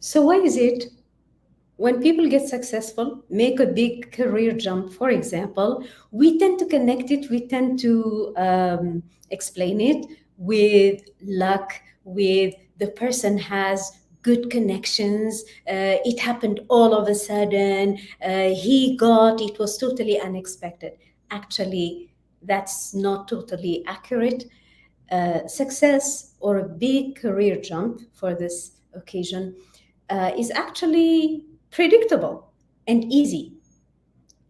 So why is it when people get successful, make a big career jump, for example, we tend to connect it, we tend to explain it with luck, with the person has good connections, it happened all of a sudden, it was totally unexpected. Actually, that's not totally accurate. Success or a big career jump for this occasion is actually predictable and easy.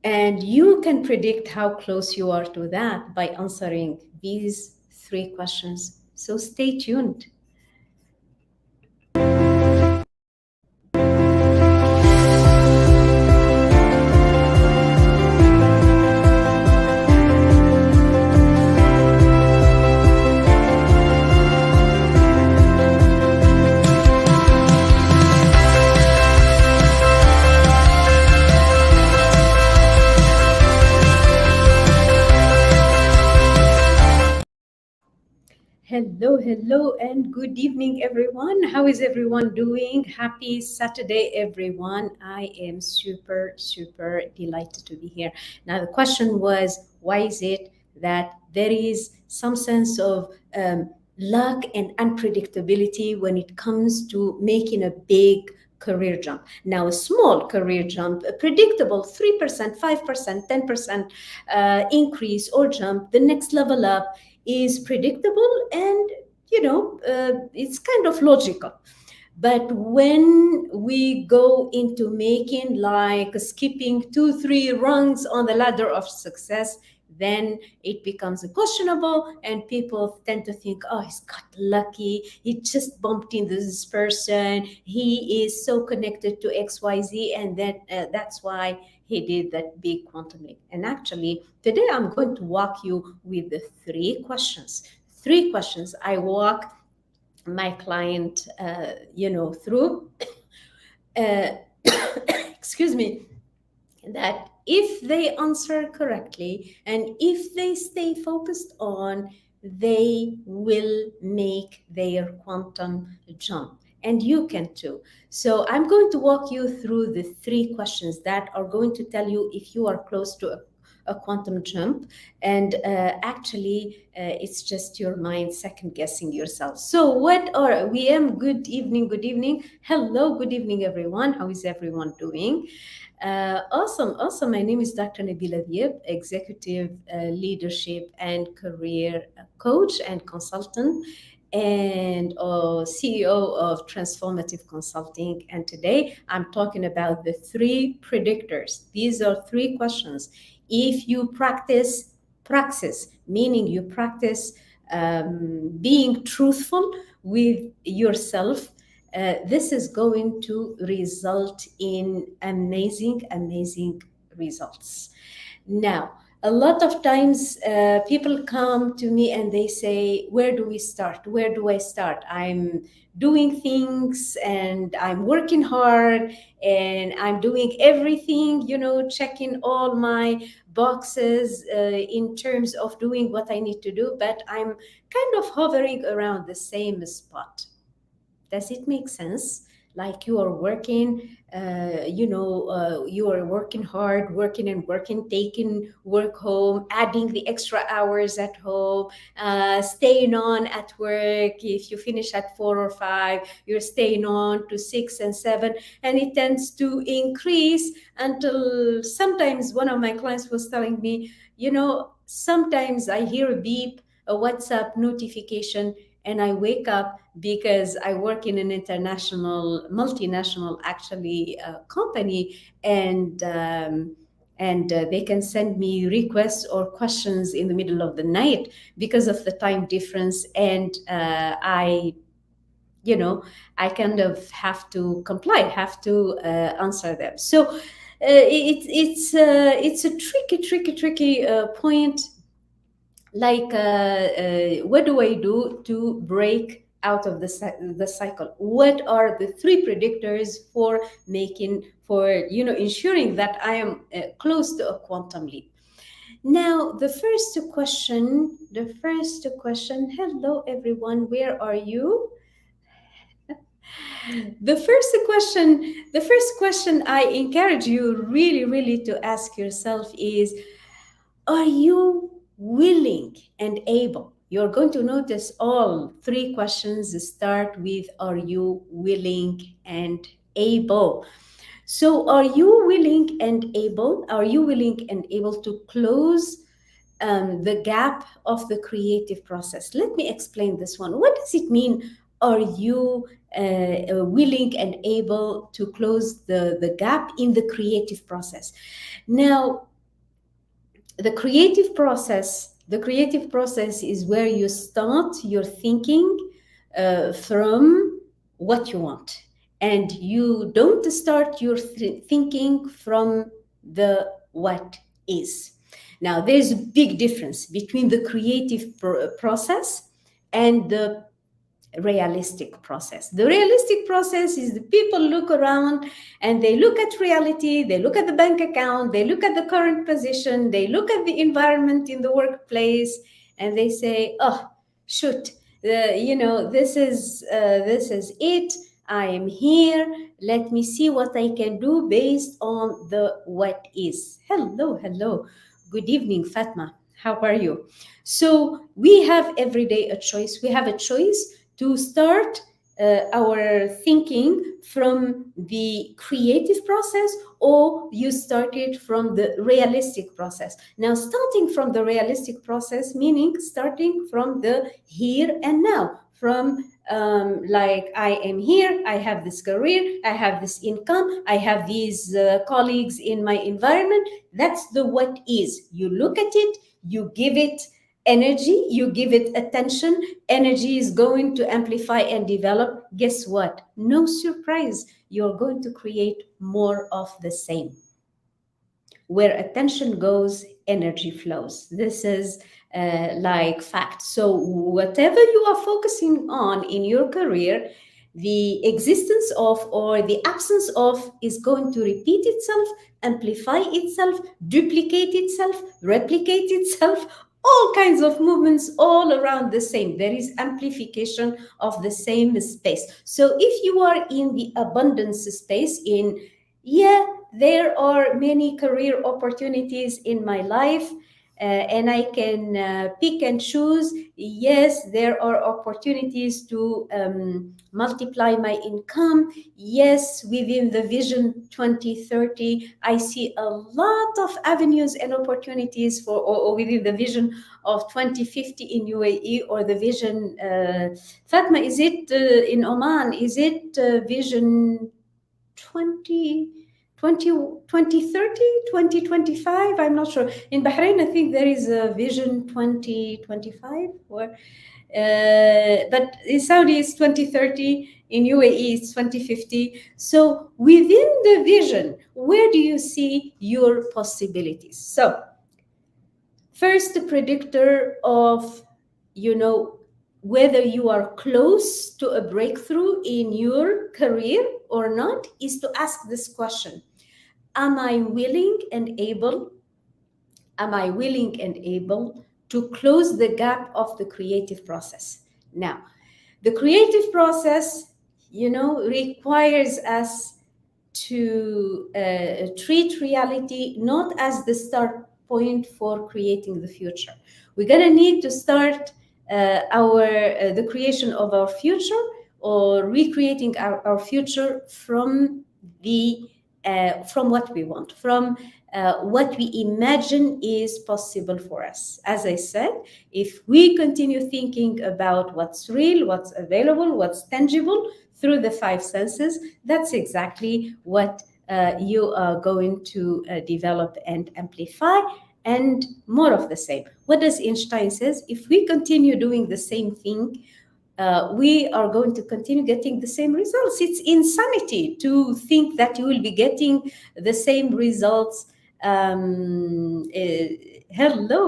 And you can predict how close you are to that by answering these three questions. So stay tuned. Hello, hello, and good evening, everyone. How is everyone doing? Happy Saturday, everyone. I am super, super delighted to be here. Now, the question was why is it that there is some sense of luck and unpredictability when it comes to making a big career jump? Now, a small career jump, a predictable 3%, 5%, 10% increase or jump, the next level up is predictable and it's kind of logical. But when we go into making like skipping 2 3 rungs on the ladder of success, then it becomes questionable and people tend to think, oh, he's got lucky, he just bumped into this person, he is so connected to XYZ, and then that's why he did that big quantum leap. And actually today I'm going to walk you with the three questions I walk my client through uh, excuse me, that if they answer correctly and if they stay focused on, they will make their quantum jump. And you can too. So I'm going to walk you through the three questions that are going to tell you if you are close to a quantum jump. And actually, it's just your mind second guessing yourself. So, what are we? Am good evening, good evening. Hello, good evening, everyone. How is everyone doing? Awesome, awesome. My name is Dr. Nabila Diab, Executive Leadership and Career Coach and Consultant, and CEO of Transformative Consulting. And today I'm talking about the three predictors. These are three questions. If you praxis, meaning you practice being truthful with yourself, this is going to result in amazing, amazing results. Now, a lot of times people come to me and they say, where do we start? Where do I start? I'm doing things and I'm working hard and I'm doing everything, checking all my boxes in terms of doing what I need to do, but I'm kind of hovering around the same spot. Does it make sense? Like you are working, you are working hard, working and working, taking work home, adding the extra hours at home, staying on at work. If you finish at 4 or 5, you're staying on to 6 and 7, and it tends to increase until sometimes one of my clients was telling me, sometimes I hear a beep, a WhatsApp notification, and I wake up because I work in an multinational, actually, company, and they can send me requests or questions in the middle of the night because of the time difference, and you know, I kind of have to comply, have to answer them. So it's a tricky point, like what do I do to break out of the cycle? What are the three predictors for ensuring that I am close to a quantum leap? Now, the first question, hello everyone, where are you? The first question I encourage you really, really to ask yourself is, are you willing and able? You're going to notice all three questions start with, are you willing and able? So, are you willing and able? Are you willing and able to close the gap of the creative process? Let me explain this one. What does it mean? Are you willing and able to close the gap in the creative process? Now, the creative process is where you start your thinking from what you want, and you don't start your thinking from the what is. Now, there's a big difference between the creative process and the realistic process. The realistic process is the people look around and they look at reality, they look at the bank account, they look at the current position, they look at the environment in the workplace, and they say, "Oh, shoot, this is it. I am here. Let me see what I can do based on the what is." Hello, hello. Good evening, Fatma. How are you? So we have every day a choice. We have a choice to start our thinking from the creative process, or you start it from the realistic process. Now, starting from the realistic process, meaning starting from the here and now, from like, I am here, I have this career, I have this income, I have these colleagues in my environment. That's the what is. You look at it, you give it energy, you give it attention. Energy is going to amplify and develop. Guess what? No surprise, you're going to create more of the same. Where attention goes, energy flows. This is like fact. So whatever you are focusing on in your career, the existence of or the absence of is going to repeat itself, amplify itself, duplicate itself, replicate itself, all kinds of movements all around the same. There is amplification of the same space. So if you are in the abundance space, in, yeah, there are many career opportunities in my life, and I can pick and choose. Yes, there are opportunities to multiply my income. Yes, within the Vision 2030, I see a lot of avenues and opportunities for, or within the Vision of 2050 in UAE, or the Vision, Fatma, is it in Oman? Is it Vision 20, 2030, 2025? I'm not sure. In Bahrain, I think there is a Vision 2025, but in Saudi it's 2030, in UAE it's 2050. So within the vision, where do you see your possibilities? So first, the predictor of, whether you are close to a breakthrough in your career or not, is to ask this question: am I willing and able? Am I willing and able to close the gap of the creative process? Now, the creative process, requires us to treat reality not as the start point for creating the future. We're gonna need to start the creation of our future, or recreating our future from from what we want, from what we imagine is possible for us. As I said, if we continue thinking about what's real, what's available, what's tangible through the five senses, that's exactly what you are going to develop and amplify, and more of the same. What does Einstein says? If we continue doing the same thing, we are going to continue getting the same results. It's insanity to think that you will be getting the same results. Hello,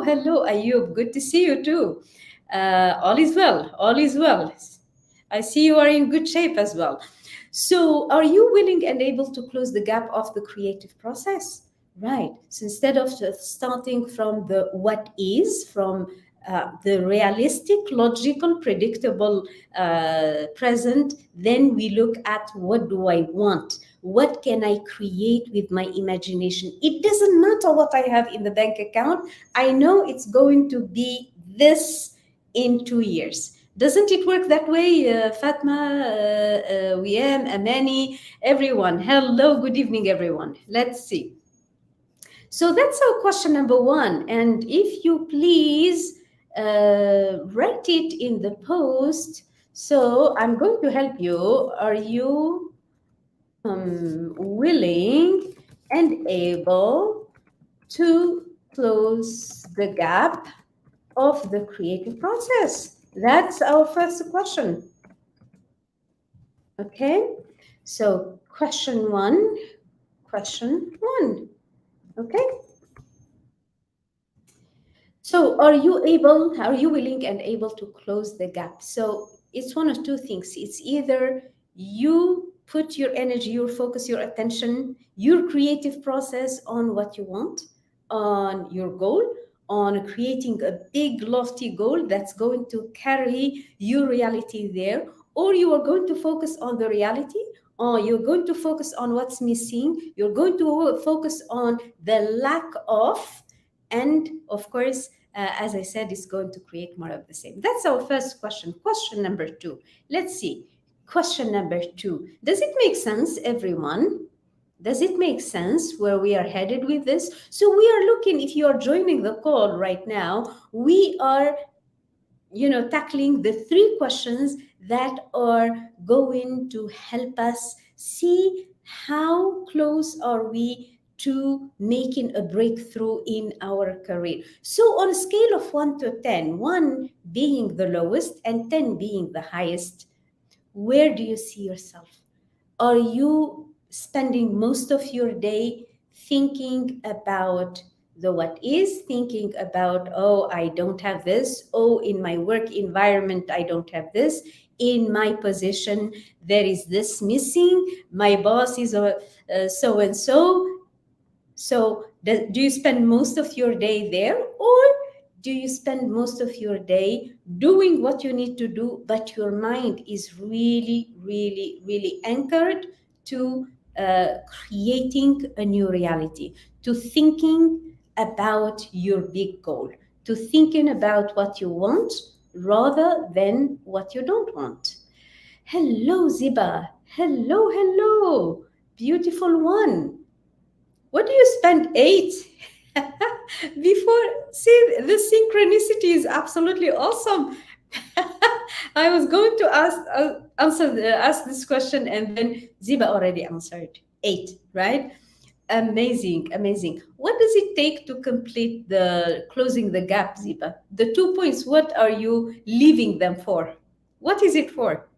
hello, Ayub. Good to see you too. All is well. All is well. I see you are in good shape as well. So, are you willing and able to close the gap of the creative process? Right. So instead of starting from the what is, from the realistic, logical, predictable present, then we look at what do I want? What can I create with my imagination? It doesn't matter what I have in the bank account. I know it's going to be this in 2 years. Doesn't it work that way, Fatma, Wiam, Amani, everyone? Hello, good evening, everyone. Let's see. So that's our question number one. And if you please write it in the post. So I'm going to help you. Are you willing and able to close the gap of the creative process? That's our first question. Okay. So question one. Okay. So are you willing and able to close the gap? So it's one of two things. It's either you put your energy, your focus, your attention, your creative process on what you want, on your goal, on creating a big, lofty goal that's going to carry your reality there, or you are going to focus on the reality, or you're going to focus on what's missing, you're going to focus on the lack of, and of course, as I said, it's going to create more of the same. That's our first question. Question number two. Let's see. Question number two. Does it make sense, everyone? Does it make sense where we are headed with this? So we are looking, if you are joining the call right now, we are tackling the three questions that are going to help us see how close are we to making a breakthrough in our career. So on a scale of 1 to 10, 1 being the lowest and 10 being the highest, where do you see yourself? Are you spending most of your day thinking about the what is, thinking about, oh, I don't have this, oh, in my work environment, I don't have this, in my position, there is this missing, my boss is so and so. So, do you spend most of your day there, or do you spend most of your day doing what you need to do, but your mind is really, really, really anchored to creating a new reality, to thinking about your big goal, to thinking about what you want rather than what you don't want? Hello, Ziba. Hello, hello. Beautiful one. What do you spend eight before? See, the synchronicity is absolutely awesome. I was going to ask this question, and then Ziba already answered. Eight, right? Amazing, amazing. What does it take to complete the closing the gap, Ziba? The 2 points, what are you leaving them for? What is it for?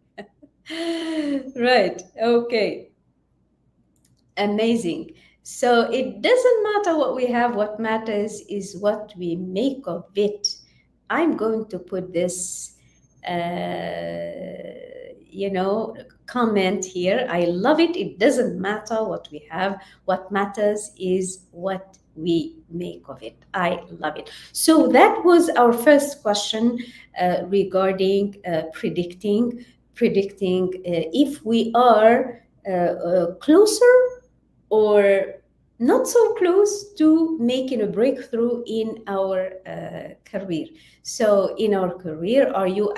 Right, okay. Amazing. So it doesn't matter what we have, what matters is what we make of it. I'm going to put this, comment here. I love it. It doesn't matter what we have. What matters is what we make of it. I love it. So that was our first question regarding predicting if we are closer or not so close to making a breakthrough in our career. So, in our career, are you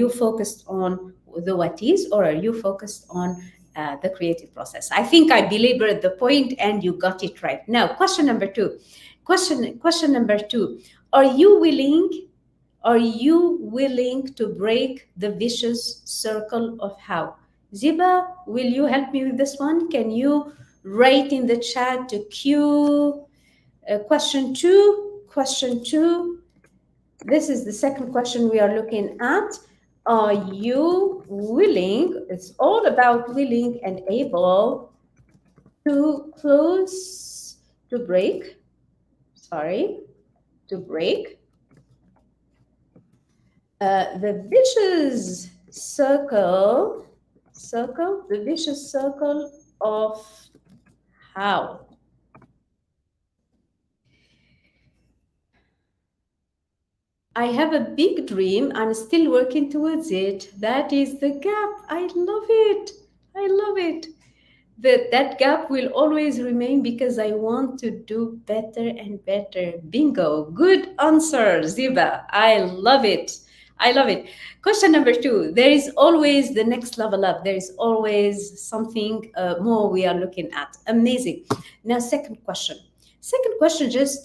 focused on the what is, or are you focused on the creative process? I think I belabored the point and you got it right. Now, question number two. Question number two. Are you willing? Are you willing to break the vicious circle of how? Ziba, will you help me with this one? Can you write in the chat to Q question two? Question two. This is the second question we are looking at. Are you willing? It's all about willing and able to close, to break, sorry, to break the vicious the vicious circle of how. I have a big dream. I'm still working towards it. That is the gap. I love it. I love it. That gap will always remain because I want to do better and better. Bingo. Good answer, Ziba. I love it. I love it. Question number two. There is always the next level up. There is always something more we are looking at. Amazing. Now, second question. Second question, hello,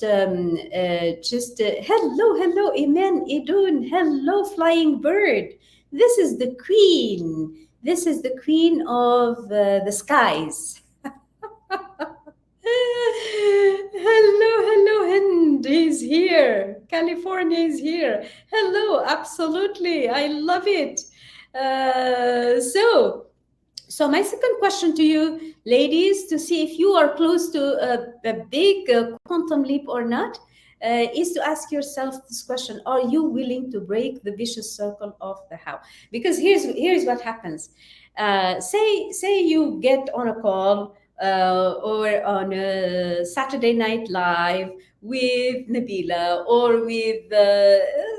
hello, Iman, Idun, hello, flying bird. This is the queen. This is the queen of the skies. Hello, hello, Hind is here. California is here. Hello, absolutely. I love it. So my second question to you, ladies, to see if you are close to a big quantum leap or not, is to ask yourself this question: are you willing to break the vicious circle of the how? Because here's what happens. Say you get on a call or on a Saturday Night Live with Nabila or with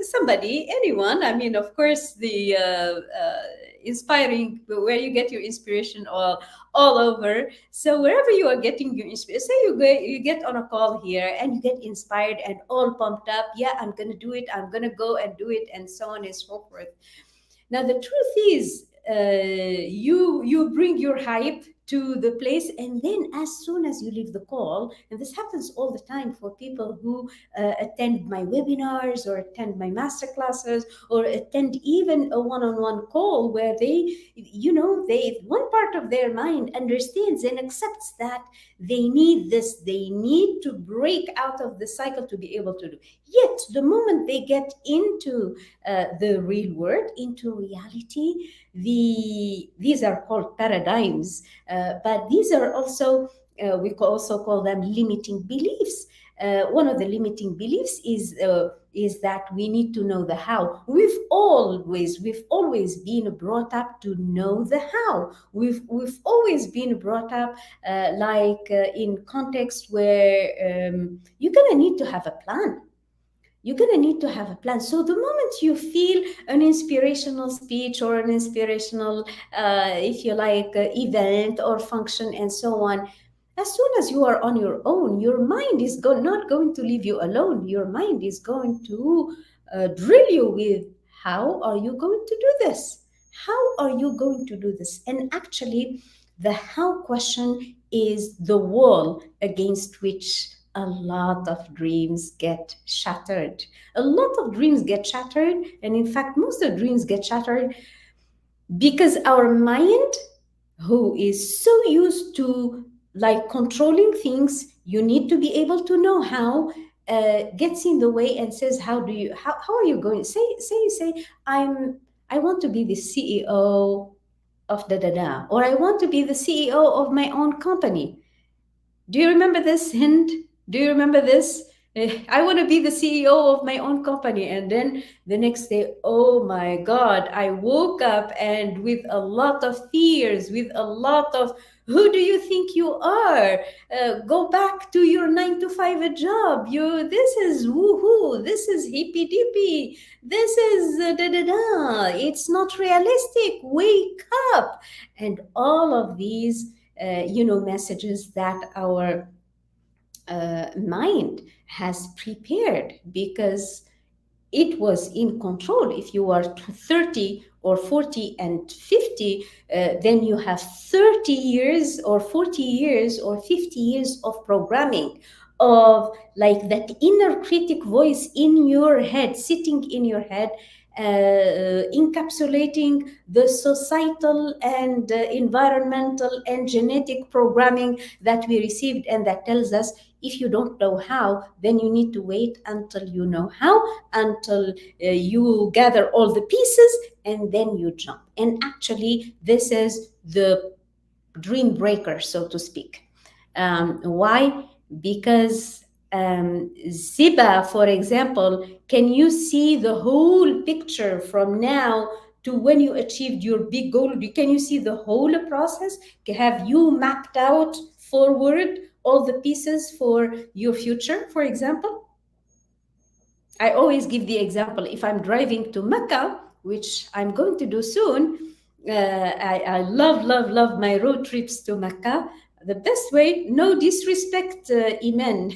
somebody, anyone. I mean, of course, the inspiring, where you get your inspiration all over. So wherever you are getting your inspiration, say you get on a call here and you get inspired and all pumped up. Yeah, I'm gonna do it. I'm gonna go and do it, and so on and so forth. Now the truth is, you bring your hype to the place, and then as soon as you leave the call, and this happens all the time for people who attend my webinars or attend my master classes or attend even a one-on-one call, where they one part of their mind understands and accepts that they need this, they need to break out of the cycle to be able to do. Yet the moment they get into the real world, into reality, these are called paradigms, but these are also we also call them limiting beliefs. One of the limiting beliefs is that we need to know the how. We've always been brought up to know the how. We've always been brought up in context where you're gonna need to have a plan. You're going to need to have a plan. So the moment you feel an inspirational speech or an inspirational, if you like, event or function and so on, as soon as you are on your own, your mind is not going to leave you alone. Your mind is going to drill you with, how are you going to do this? How are you going to do this? And actually, the how question is the wall against which a lot of dreams get shattered. A lot of dreams get shattered, and in fact, most of the dreams get shattered because our mind, who is so used to like controlling things, you need to be able to know how, gets in the way and says, how are you going? Say, I want to be the CEO of da da da, or I want to be the CEO of my own company. Do you remember this, Hind? Do you remember this? I want to be the CEO of my own company. And then the next day, oh my God, I woke up and with a lot of fears, with a lot of, who do you think you are? Go back to your 9 to 5 job. This is woohoo. This is hippy dippy. This is da da da. It's not realistic. Wake up. And all of these messages that our mind has prepared because it was in control. If you are 30 or 40 and 50, then you have 30 years or 40 years or 50 years of programming, of like that inner critic voice in your head, sitting in your head, encapsulating the societal and environmental and genetic programming that we received, and that tells us, if you don't know how, then you need to wait until you know how, until you gather all the pieces, and then you jump. And actually, this is the dream breaker, so to speak. Why? Because Ziba, for example, can you see the whole picture from now to when you achieved your big goal? Can you see the whole process? Have you mapped out forward all the pieces for your future, for example? I always give the example, if I'm driving to Mecca, which I'm going to do soon, I love, love, love my road trips to Mecca. The best way, no disrespect, Iman.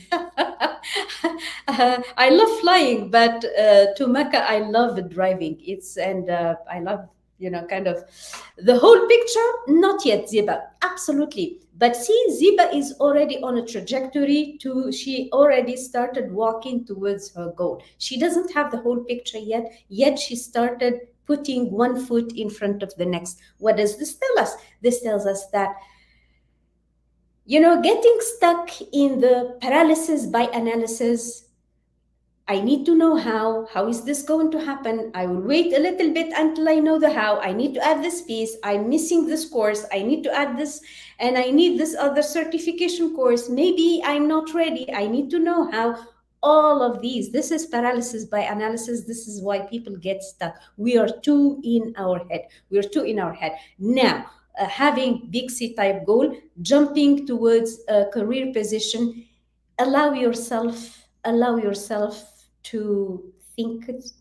I love flying, but to Mecca, I love driving. I love, kind of the whole picture. Not yet, Ziba, absolutely. But see, Ziba is already on a trajectory she already started walking towards her goal. She doesn't have the whole picture yet she started putting one foot in front of the next. What does this tell us? This tells us that getting stuck in the paralysis by analysis. I need to know how. How is this going to happen? I will wait a little bit until I know the how. I need to add this piece. I'm missing this course. I need to add this, and I need this other certification course. Maybe I'm not ready. I need to know how. All of these. This is paralysis by analysis. This is why people get stuck. We are too in our head. We are too in our head. Now, having big C type goal, jumping towards a career position, allow yourself to think it,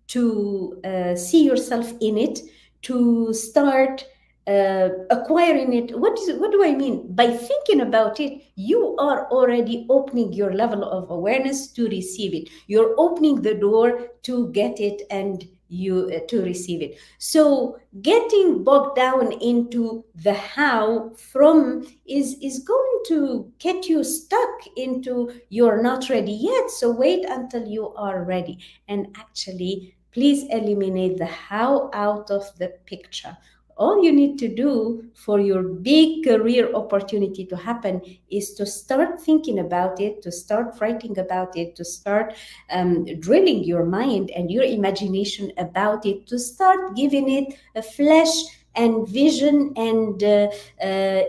to see yourself in it, to start acquiring it. What do I mean by thinking about it? You are already opening your level of awareness to receive it. You're opening the door to get it and you to receive it. So getting bogged down into the how from is going to get you stuck into you're not ready yet. So wait until you are ready, and actually please eliminate the how out of the picture. All you need to do for your big career opportunity to happen is to start thinking about it, to start writing about it, to start drilling your mind and your imagination about it, to start giving it a flesh and vision and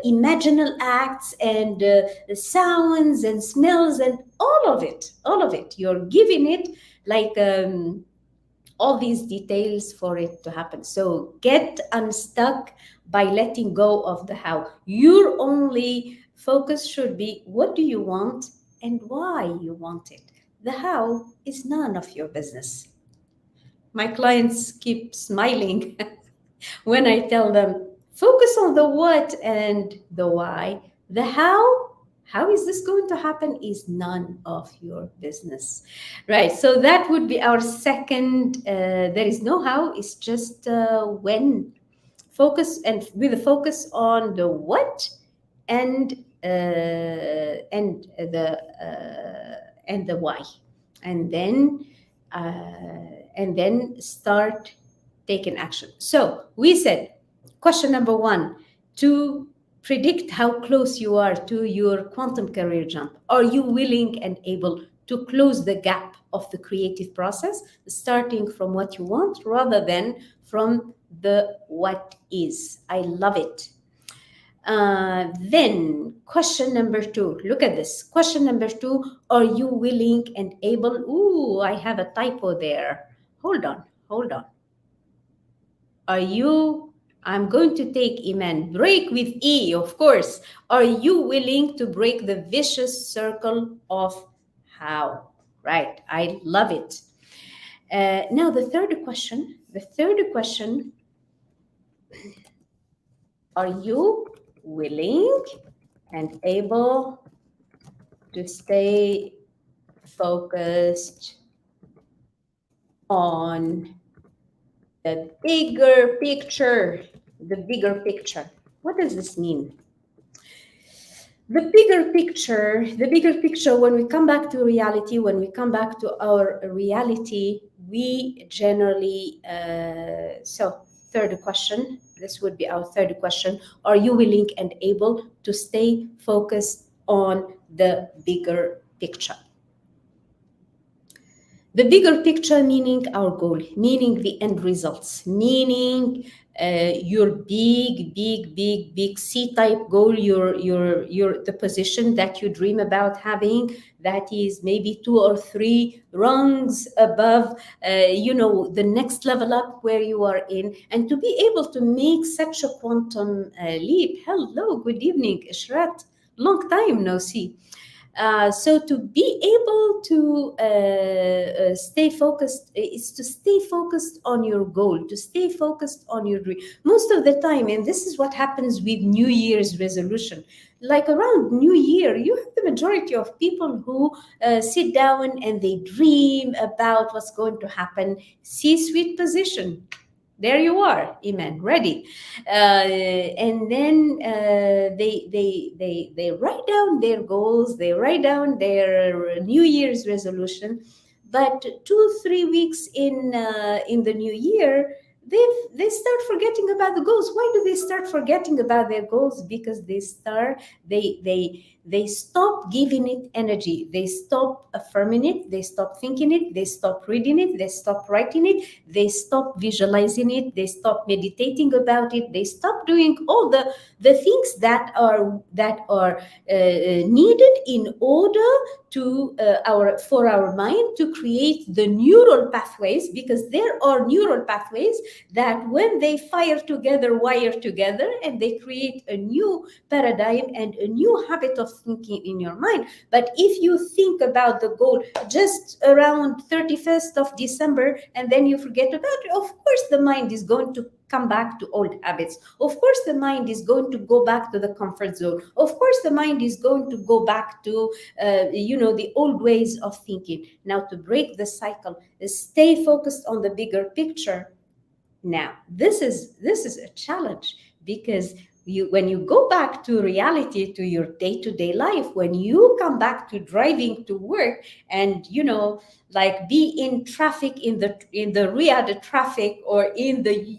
imaginal acts and sounds and smells and all of it. You're giving it like all these details for it to happen. So get unstuck by letting go of the how. Your only focus should be what do you want and why you want it. The how is none of your business. My clients keep smiling when I tell them, focus on the what and the why. The how is this going to happen is none of your business. Right. So that would be our second. There is no how, it's just when. Focus, and with a focus on the what and the why, and then start taking action. So we said question number one, to predict how close you are to your quantum career jump. Are you willing and able to close the gap of the creative process, starting from what you want rather than from the what is? I love it. Then question number two, look at this. Question number two, are you willing and able? Ooh, I have a typo there. Hold on. Are you, I'm going to take Iman, break with E, of course. Are you willing to break the vicious circle of how? Right, I love it. Now the third question, are you willing and able to stay focused on the bigger picture? The bigger picture. What does this mean? The bigger picture, when we come back to reality, when we come back to our reality, we generally, so third question, this would be our third question. Are you willing and able to stay focused on the bigger picture? The bigger picture, meaning our goal, meaning the end results, meaning your big C-type goal, your the position that you dream about having, that is maybe 2 or 3 rungs above, the next level up where you are in, and to be able to make such a quantum leap. Hello, good evening, Ishrat. Long time no see. So to be able to stay focused is to stay focused on your goal, to stay focused on your dream. Most of the time, and this is what happens with New Year's resolution. Like around New Year, you have the majority of people who sit down and they dream about what's going to happen. C-suite position, there you are, Iman, ready. And then they write down their goals, they write down their New Year's resolution. But 2 3 weeks in the new year, they start forgetting about the goals. Why do they start forgetting about their goals? Because they stop giving it energy. They stop affirming it. They stop thinking it. They stop reading it. They stop writing it. They stop visualizing it. They stop meditating about it. They stop doing all the things that are needed in order to our for our mind to create the neural pathways, because there are neural pathways that when they fire together, wire together, and they create a new paradigm and a new habit of thinking in your mind. But if you think about the goal just around 31st of December and then you forget about it, of course the mind is going to come back to old habits. Of course the mind is going to go back to the comfort zone. Of course the mind is going to go back to the old ways of thinking. Now, to break the cycle, stay focused on the bigger picture. Now, this is a challenge, because when you go back to reality, to your day-to-day life, when you come back to driving to work, and like be in traffic, in the Riyadh traffic, or in the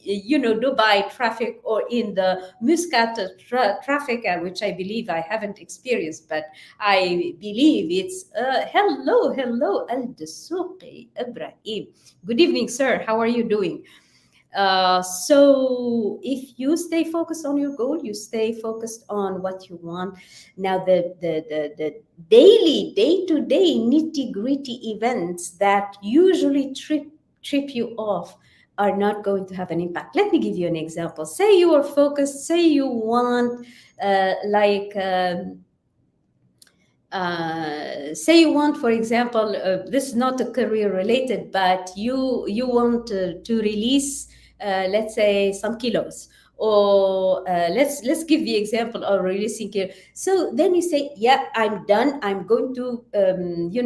Dubai traffic, or in the Muscat traffic, which I believe I haven't experienced, but I believe it's hello Al Dasuqi Ibrahim. Good evening, sir. How are you doing? So if you stay focused on your goal, you stay focused on what you want. Now, the daily, day-to-day nitty-gritty events that usually trip you off are not going to have an impact. Let me give you an example. Say you are focused, say you want say you want, for example, this is not a career related, but you want to release, let's say, some kilos, or let's give the example of releasing kilos. So then you say, yeah, I'm done. I'm going to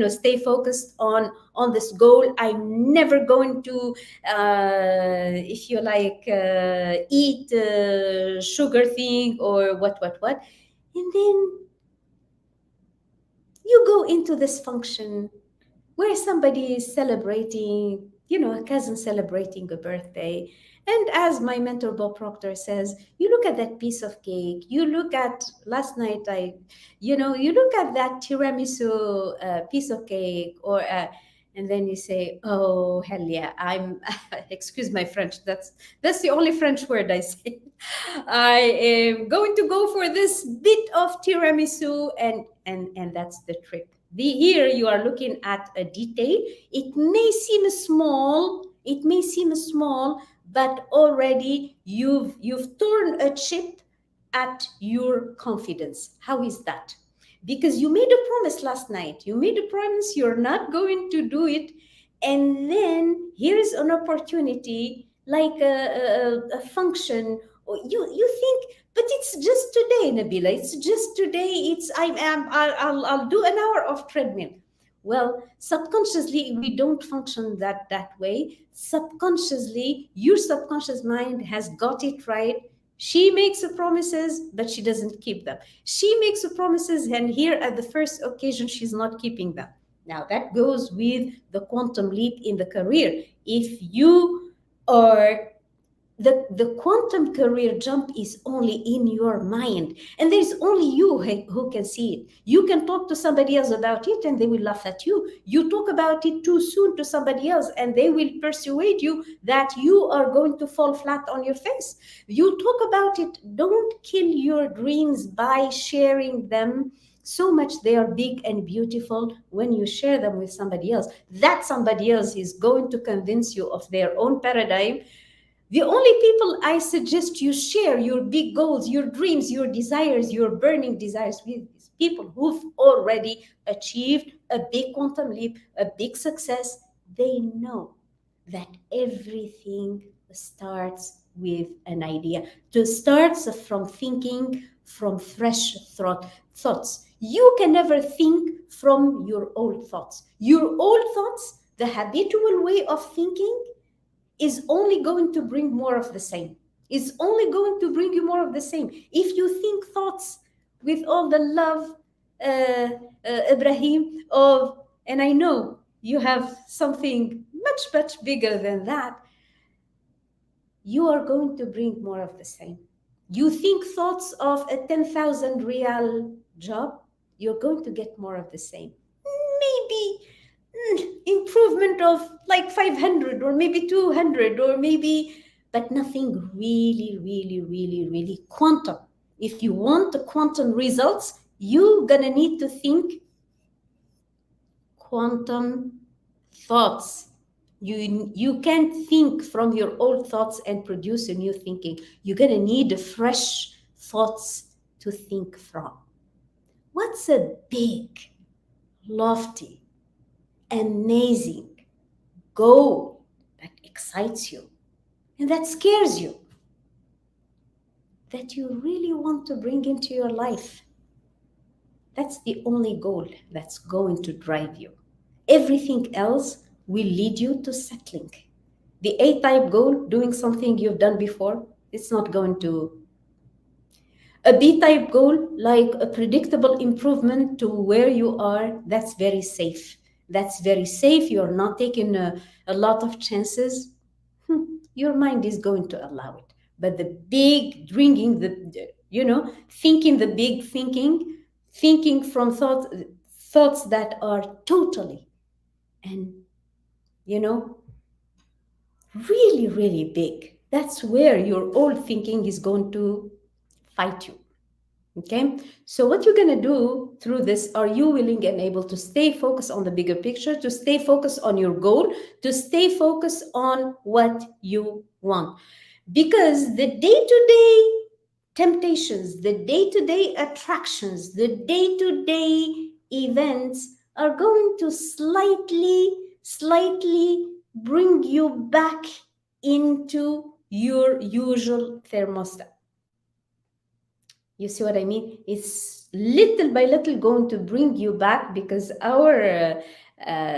stay focused on this goal. I'm never going to, if you like, eat sugar thing or what, and then you go into this function where somebody is celebrating, a cousin celebrating a birthday. And as my mentor Bob Proctor says, you look at that piece of cake, you look at last night, you look at that tiramisu piece of cake, and then you say, oh, hell yeah, excuse my French, that's the only French word I say. I am going to go for this bit of tiramisu, and that's the trip. Here you are looking at a detail. It may seem small, but already you've torn a chip at your confidence. How is that? Because you made a promise last night. You made a promise you're not going to do it, and then here's an opportunity, like a function. You think, but it's just today, Nabila. It's just today. I'll do an hour of treadmill. Well, subconsciously, we don't function that way. Subconsciously, your subconscious mind has got it right. She makes the promises, but she doesn't keep them. She makes the promises, and here at the first occasion, she's not keeping them. Now, that goes with the quantum leap in the career. If you are the quantum career jump is only in your mind, and there's only you who can see it. You can talk to somebody else about it and they will laugh at you. You talk about it too soon to somebody else and they will persuade you that you are going to fall flat on your face. You talk about it. Don't kill your dreams by sharing them so much. They are big and beautiful when you share them with somebody else. That somebody else is going to convince you of their own paradigm. The only people I suggest you share your big goals, your dreams, your desires, your burning desires with people who've already achieved a big quantum leap, a big success, they know that everything starts with an idea. To start from thinking from fresh thoughts. You can never think from your old thoughts. Your old thoughts, the habitual way of thinking, is only going to bring more of the same. Is only going to bring you more of the same. If you think thoughts with all the love, Ibrahim, of, and I know you have something much, much bigger than that, you are going to bring more of the same. You think thoughts of a 10,000 real job, you're going to get more of the same. Maybe improvement of like 500 or maybe 200 or maybe, but nothing really, really, really, really quantum. If you want the quantum results, you're gonna need to think quantum thoughts. You can't think from your old thoughts and produce a new thinking. You're gonna need fresh thoughts to think from. What's a big, lofty, amazing goal that excites you and that scares you, that you really want to bring into your life? That's the only goal that's going to drive you. Everything else will lead you to settling. The A type goal, doing something you've done before, it's not going to. A B type goal, like a predictable improvement to where you are, that's very safe. That's very safe. You're not taking a lot of chances. Your mind is going to allow it. But the big bringing thinking the big thinking from thoughts that are totally and you know really, really big. That's where your old thinking is going to fight you. Okay, so what you're going to do through this, are you willing and able to stay focused on the bigger picture, to stay focused on your goal, to stay focused on what you want? Because the day-to-day temptations, the day-to-day attractions, the day-to-day events are going to slightly bring you back into your usual thermostat. You see what I mean? It's little by little going to bring you back, because our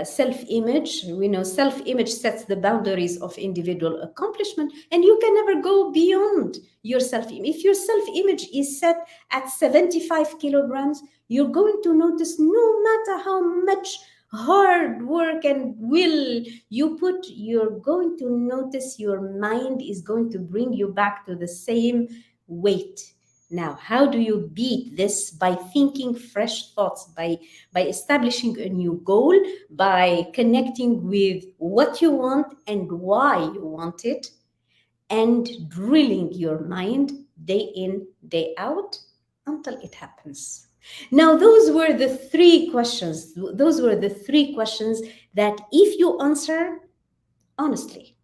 self-image, we know self-image sets the boundaries of individual accomplishment, and you can never go beyond your self-image. If your self-image is set at 75 kilograms, you're going to notice, no matter how much hard work and will you put, you're going to notice your mind is going to bring you back to the same weight. Now, how do you beat this? By thinking fresh thoughts, by establishing a new goal, by connecting with what you want and why you want it, and drilling your mind day in, day out until it happens. Now, those were the three questions. Those were the three questions that, if you answer honestly,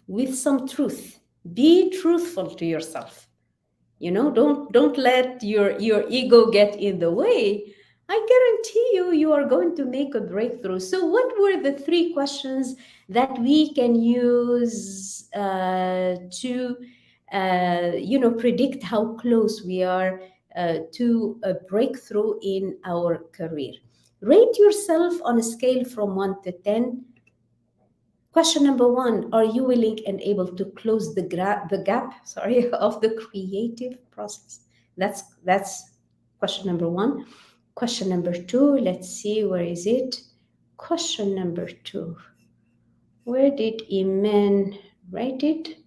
with some truth, be truthful to yourself. Don't let your ego get in the way. I guarantee you are going to make a breakthrough. So what were the three questions that we can use to predict how close we are to a breakthrough in our career? Rate yourself on a scale from 1 to 10. Question number one, are you willing and able to close the gap of the creative process? That's question number one. Question number two, let's see, where is it? Question number two. Where did Iman write it?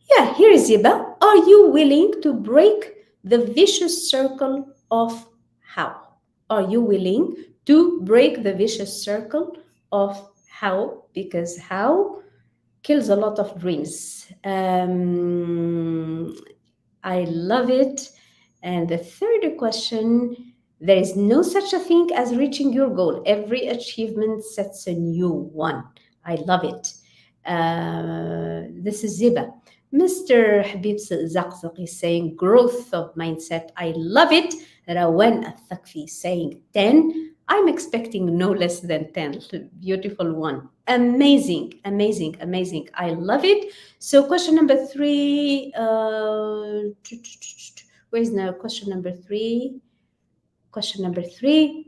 Yeah, here is Ziba. Are you willing to break the vicious circle of how? Are you willing to break the vicious circle of how? Because how kills a lot of dreams. I love it. And the third question, there is no such a thing as reaching your goal. Every achievement sets a new one. I love it. This is Ziba. Mr. Habib Zakzak is saying growth of mindset. I love it. Rawan Al-Thaqfi saying 10. I'm expecting no less than 10. Beautiful one. Amazing, amazing, amazing. I love it. So, question number three. Where's now question number three? Question number three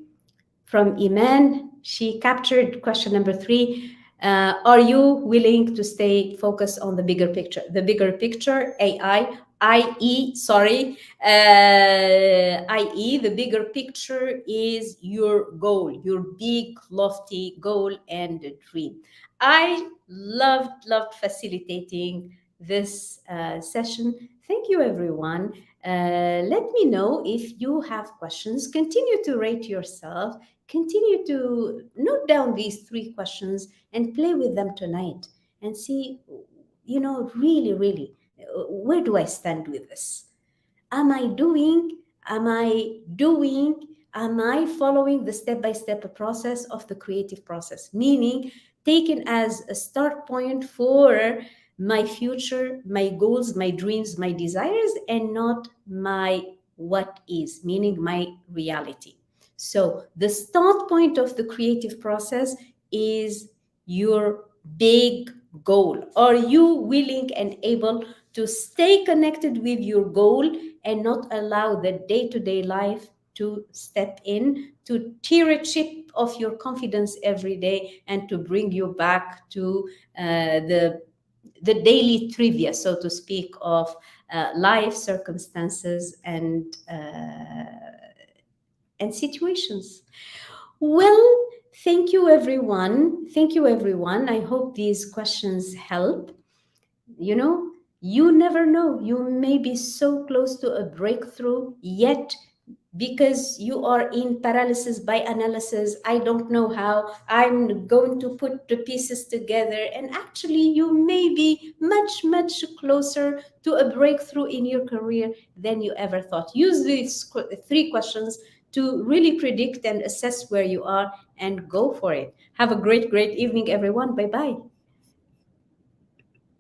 from Iman. She captured question number three. Are you willing to stay focused on the bigger picture? The bigger picture, AI, i.e., sorry, i.e., the bigger picture is your goal, your big, lofty goal and dream. I loved facilitating this session. Thank you, everyone. Let me know if you have questions. Continue to rate yourself. Continue to note down these three questions and play with them tonight and see, really, where do I stand with this? Am I doing, am I doing, am I following the step by step process of the creative process? Meaning, taken as a start point for my future, my goals, my dreams, my desires, and not my what is, meaning my reality. So, the start point of the creative process is your big goal. Are you willing and able to stay connected with your goal and not allow the day to day life to step in to tear a chip of your confidence every day and to bring you back to the daily trivia, so to speak, of life circumstances and situations. Well, thank you, everyone. Thank you, everyone. I hope these questions help. You know, you never know. You may be so close to a breakthrough, yet because you are in paralysis by analysis, I don't know how I'm going to put the pieces together. And actually, you may be much closer to a breakthrough in your career than you ever thought. Use these three questions to really predict and assess where you are and go for it. Have a great evening, everyone. Bye bye.